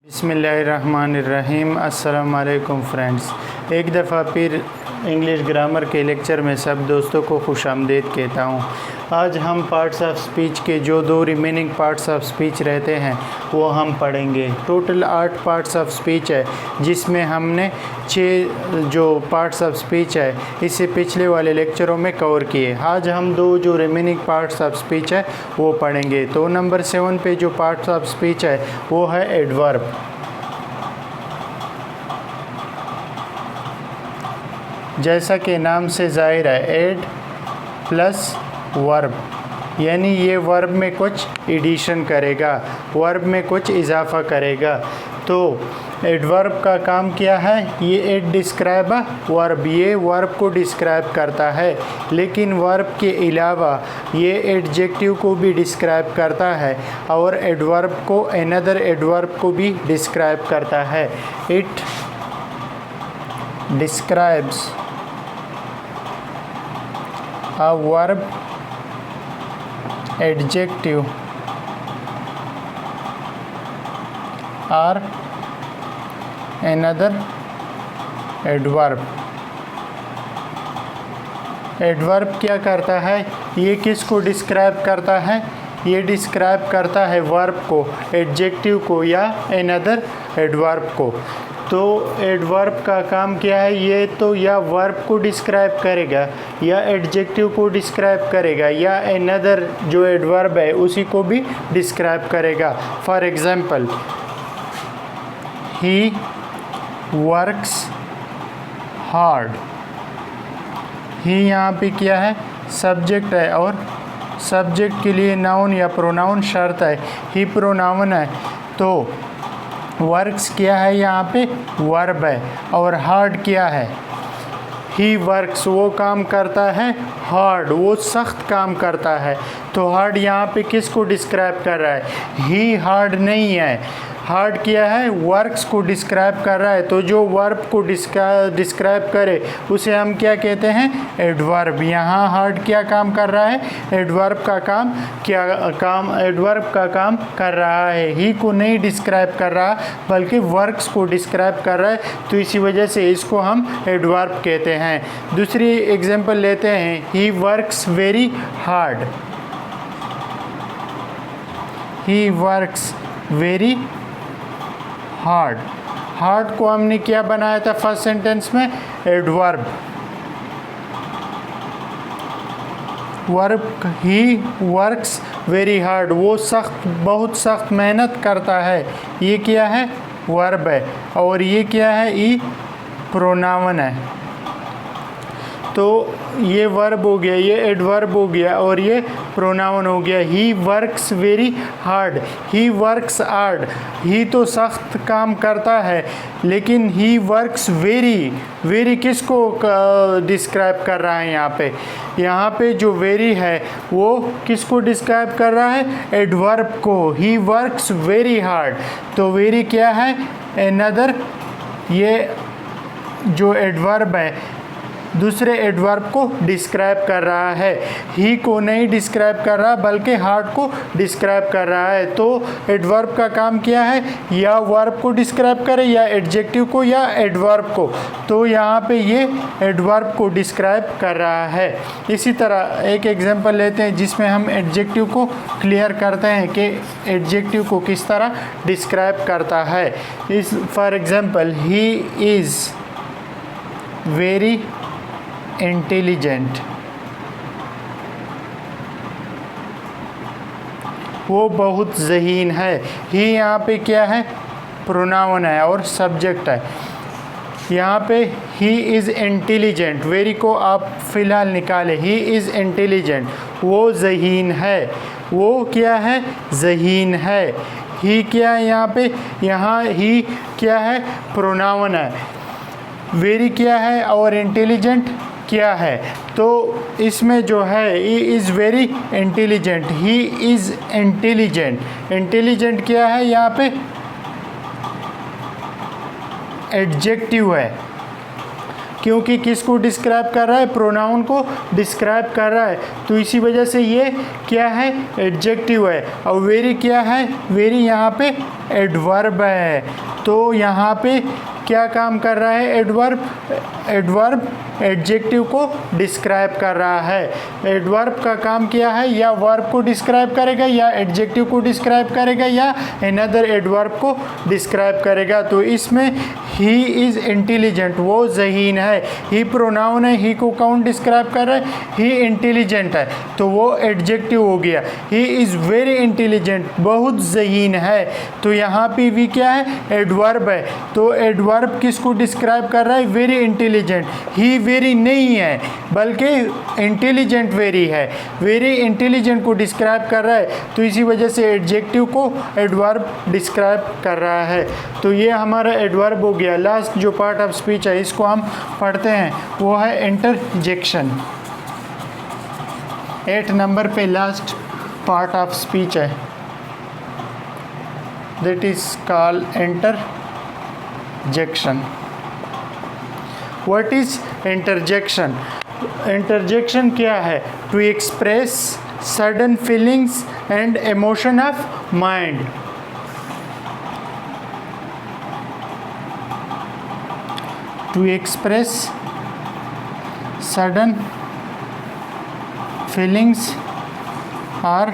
बिस्मिल्लाहिर्रहमानिर्रहीम। अस्सलाम वालेकुम फ्रेंड्स। एक दफ़ा फिर इंग्लिश ग्रामर के लेक्चर में सब दोस्तों को खुशामदीद कहता हूँ। आज हम पार्ट्स ऑफ स्पीच के जो दो रिमेनिंग पार्ट्स ऑफ स्पीच रहते हैं वो हम पढ़ेंगे। टोटल 8 पार्ट्स ऑफ स्पीच है, जिसमें हमने 6 जो पार्ट्स ऑफ स्पीच है इसे पिछले वाले लेक्चरों में कवर किए। आज हम दो जो रिमेनिंग पार्ट्स ऑफ स्पीच है वो पढ़ेंगे। तो नंबर 7 पे जो पार्ट्स ऑफ स्पीच है वो है एडवर्ब। जैसा कि नाम से ज़ाहिर है, एड प्लस वर्ब, यानी ये वर्ब में कुछ एडिशन करेगा, वर्ब में कुछ इजाफा करेगा। तो एडवर्ब का काम क्या है? ये एड डिस्क्राइब वर्ब, ये वर्ब को डिस्क्राइब करता है, लेकिन वर्ब के अलावा ये एडजेक्टिव को भी डिस्क्राइब करता है और एडवर्ब को अनदर एडवर्ब को भी डिस्क्राइब करता है। It describes a verb, adjective or another adverb। Adverb क्या करता है? ये किसको डिस्क्राइब करता है? ये डिस्क्राइब करता है वर्ब को, एडजेक्टिव को या अनदर एडवर्ब को। तो एडवर्ब का काम क्या है? ये तो या वर्ब को डिस्क्राइब करेगा या एडजेक्टिव को डिस्क्राइब करेगा या अनदर जो एडवर्ब है उसी को भी डिस्क्राइब करेगा। For example, he works hard. He यहाँ पे क्या है? सब्जेक्ट है और सब्जेक्ट के लिए नाउन या प्रोनाउन शर्त है। ही प्रोनाउन है, तो वर्क्स क्या है? यहाँ पे वर्ब है। और हार्ड क्या है? ही वर्क्स, वो काम करता है हार्ड, वो सख्त काम करता है। तो हार्ड यहाँ पे किसको डिस्क्राइब कर रहा है? ही हार्ड नहीं है। हार्ड क्या है? वर्क्स को डिस्क्राइब कर रहा है। तो जो वर्ब को डिस्क्राइब करे उसे हम क्या कहते हैं? एडवर्ब। यहाँ हार्ड क्या काम कर रहा है? एडवर्ब का काम एडवर्ब का काम कर रहा है। ही को नहीं डिस्क्राइब कर रहा बल्कि वर्क्स को डिस्क्राइब कर रहा है, तो इसी वजह से इसको हम एडवर्ब कहते हैं। दूसरी एग्जांपल लेते हैं, ही works very hard. He works very hard. Hard को हमने क्या बनाया था फर्स्ट सेंटेंस में? एडवर्ब। वर्ब, ही वर्क्स वेरी हार्ड, वो बहुत सख्त मेहनत करता है। ये क्या है? वर्ब है। और ये क्या है? ई प्रोनाउन है। तो ये वर्ब हो गया, ये एडवर्ब हो गया और ये प्रोनाउन हो गया। He works very hard, he works hard. He तो सख्त काम करता है, लेकिन ही वर्क्स वेरी, वेरी किसको डिस्क्राइब कर रहा है यहाँ पे? यहाँ पे जो वेरी है वो किसको डिस्क्राइब कर रहा है? एडवर्ब को। ही वर्क्स वेरी हार्ड, तो वेरी क्या है? अनदर, ये जो एडवर्ब है दूसरे एडवर्ब को डिस्क्राइब कर रहा है। ही को नहीं डिस्क्राइब कर रहा बल्कि हार्ड को डिस्क्राइब कर रहा है। तो एडवर्ब का काम क्या है? या वर्ब को डिस्क्राइब करे या एडजेक्टिव को या एडवर्ब को। तो यहाँ पे ये एडवर्ब को डिस्क्राइब कर रहा है। इसी तरह एक एग्जांपल लेते हैं जिसमें हम एडजेक्टिव को क्लियर करते हैं कि एडजेक्टिव को किस तरह डिस्क्राइब करता है। For example, he is very intelligent. वो बहुत ज़हीन है। ही यहाँ पे क्या है? प्रोनाउन है और सब्जेक्ट है। यहाँ पे ही इज़ इंटेलिजेंट, वेरी को आप फ़िलहाल निकालें। ही इज़ इंटेलिजेंट, वो ज़हीन है। वो क्या है? ज़हीन है। ही क्या है यहाँ पे? यहाँ ही क्या है? प्रोनाउन है। वेरी क्या है और इंटेलिजेंट क्या है? तो इसमें जो है he is very intelligent, he is intelligent. Intelligent क्या है? यहाँ पे एडजेक्टिव है। क्योंकि किसको डिस्क्राइब कर रहा है, प्रोनाउन को डिस्क्राइब कर रहा है, तो इसी वजह से ये क्या है, एडजेक्टिव है। और वेरी क्या है, वेरी यहाँ पे एडवर्ब है। तो यहाँ पे क्या काम कर रहा है, एडवर्ब, एडवर्ब एडजेक्टिव को डिस्क्राइब कर रहा है। एडवर्ब का काम क्या है, या वर्ब को डिस्क्राइब करेगा, या एडजेक्टिव को डिस्क्राइब करेगा, या अनदर एडवर्ब को डिस्क्राइब करेगा। तो इसमें ही इज़ इंटेलिजेंट, वो ज़हीन है। ही प्रोनाउन है, ही को कौन डिस्क्राइब कर रहा है, ही इंटेलिजेंट है, तो वो एडजेक्टिव हो गया। ही इज़ वेरी इंटेलिजेंट, बहुत ज़हीन है, तो यहाँ पे भी क्या है, एडवर्ब है। तो एडवर्ब किसको डिस्क्राइब कर रहा है, वेरी इंटेलिजेंट। ही वेरी नहीं है, बल्कि इंटेलिजेंट वेरी है, वेरी इंटेलिजेंट को डिस्क्राइब कर रहा है, तो इसी वजह से एडजेक्टिव को एडवर्ब डिस्क्राइब कर रहा है। तो ये हमारा एडवर्ब हो गया। लास्ट जो पार्ट ऑफ स्पीच है इसको हम पढ़ते हैं, वो है इंटरजेक्शन। 8 नंबर पे लास्ट पार्ट ऑफ स्पीच है, that is called interjection. What is interjection? Interjection क्या है, to express sudden feelings and emotion of mind. To express sudden feelings और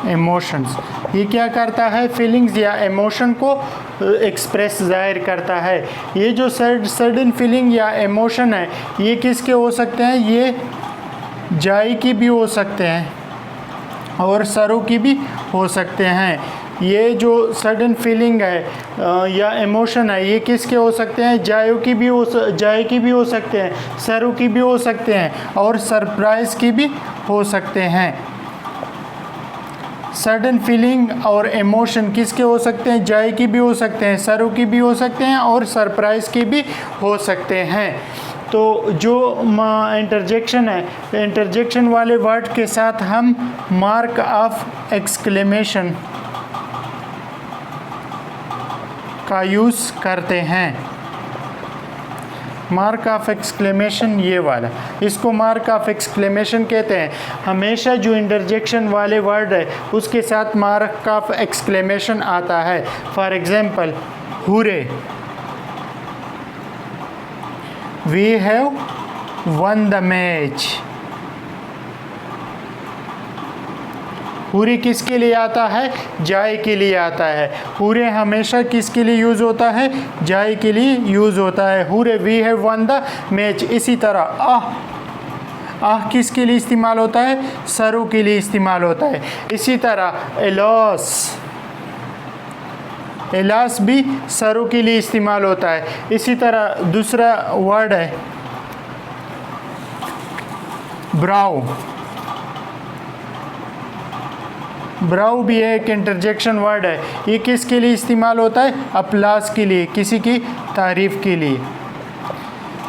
इमोशंस। ये क्या करता है, फीलिंग्स या इमोशन को एक्सप्रेस ज़ाहिर करता है। ये जो सडन फीलिंग या इमोशन है, ये किसके हो सकते हैं, ये जाई की भी हो सकते हैं और सरू की भी हो सकते हैं। ये जो सडन फीलिंग है या इमोशन है, ये किसके हो सकते हैं, जाई की भी हो सकते हैं, सरू की भी हो सकते हैं और सरप्राइज़ की भी हो सकते हैं। सडन फीलिंग और इमोशन किसके हो सकते हैं, जाई की भी हो सकते हैं, सरू की भी हो सकते हैं और सरप्राइज़ की भी हो सकते हैं। तो जो इंटरजेक्शन है, इंटरजेक्शन वाले वर्ड के साथ हम मार्क ऑफ एक्सक्लेमेशन का यूज़ करते हैं। मार्क ऑफ एक्सक्लेमेशन ये वाला, इसको मार्क ऑफ एक्सक्लेमेशन कहते हैं। हमेशा जो इंटरजेक्शन वाले वर्ड है उसके साथ मार्क ऑफ एक्सक्लेमेशन आता है। For example, hurray, we have won the match. Hurray किसके लिए आता है, जाए के लिए आता है। हुरे हमेशा किसके लिए यूज़ होता है, जाए के लिए यूज़ होता है। Hurray, we have won the match. इसी तरह आह किसके लिए इस्तेमाल होता है, सरू के लिए इस्तेमाल होता है। इसी तरह एलास भी सरू के लिए इस्तेमाल होता है। इसी तरह दूसरा वर्ड है ब्राउ। ब्राउ भी एक इंटरजेक्शन वर्ड है। ये किसके लिए इस्तेमाल होता है, अपलास के लिए, किसी की तारीफ़ के लिए।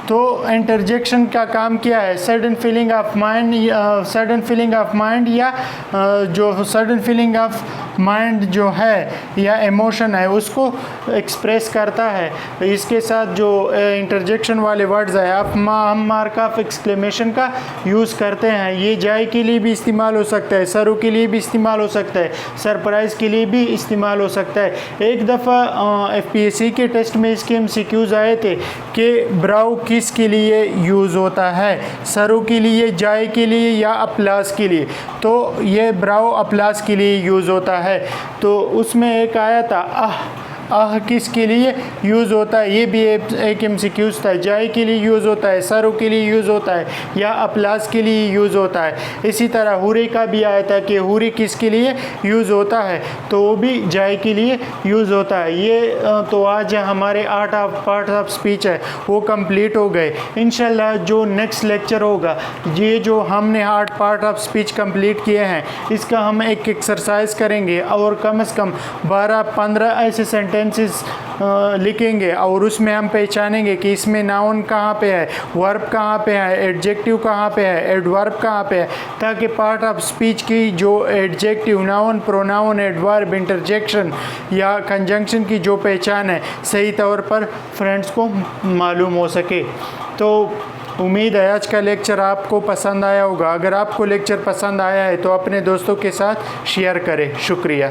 तो इंटरजेक्शन का काम क्या है, सडन फीलिंग ऑफ माइंड या जो सडन फीलिंग ऑफ माइंड जो है या इमोशन है उसको एक्सप्रेस करता है। इसके साथ जो इंटरजेक्शन वाले वर्ड्स है हम मार्क ऑफ एक्सक्लेमेशन का यूज़ करते हैं। ये जाए के लिए भी इस्तेमाल हो सकता है, सरू के लिए भी इस्तेमाल हो सकता है, सरप्राइज़ के लिए भी इस्तेमाल हो सकता है। एक दफ़ा FPSC के टेस्ट में इसके MCQs आए थे कि ब्राउ किसके लिए यूज़ होता है, सरू के लिए, जाए के लिए या अपलास के लिए। तो ये ब्राउ अपलास के लिए यूज़ होता है। तो उसमें एक आया था आह किसके लिए यूज़ होता है, ये भी एक MCQs था। जाए के लिए यूज़ होता है, सरू के लिए यूज़ होता है या अपलास के लिए यूज़ होता है। इसी तरह हुरे का भी आया था कि हुरे किसके लिए यूज़ होता है, तो वो भी जाए के लिए यूज़ होता है। ये तो आज हमारे 8 पार्ट ऑफ स्पीच है वो कंप्लीट हो गए। इंशाल्लाह जो नेक्स्ट लेक्चर होगा, ये जो हमने 8 पार्ट ऑफ स्पीच कंप्लीट किए हैं इसका हम एक एक्सरसाइज करेंगे और कम से कम 12-15 ऐसे सेंटेंस सेंटेंसेस लिखेंगे और उसमें हम पहचानेंगे कि इसमें नाउन कहाँ पे है, वर्ब कहाँ पे है, एडजेक्टिव कहाँ पे है, एडवर्ब कहाँ पे है, ताकि पार्ट ऑफ स्पीच की जो adjective, noun, pronoun, adverb, interjection या कंजंक्शन की जो पहचान है सही तौर पर फ्रेंड्स को मालूम हो सके। तो उम्मीद है आज का लेक्चर आपको पसंद आया होगा। अगर आपको लेक्चर पसंद आया है तो अपने दोस्तों के साथ शेयर करें। शुक्रिया।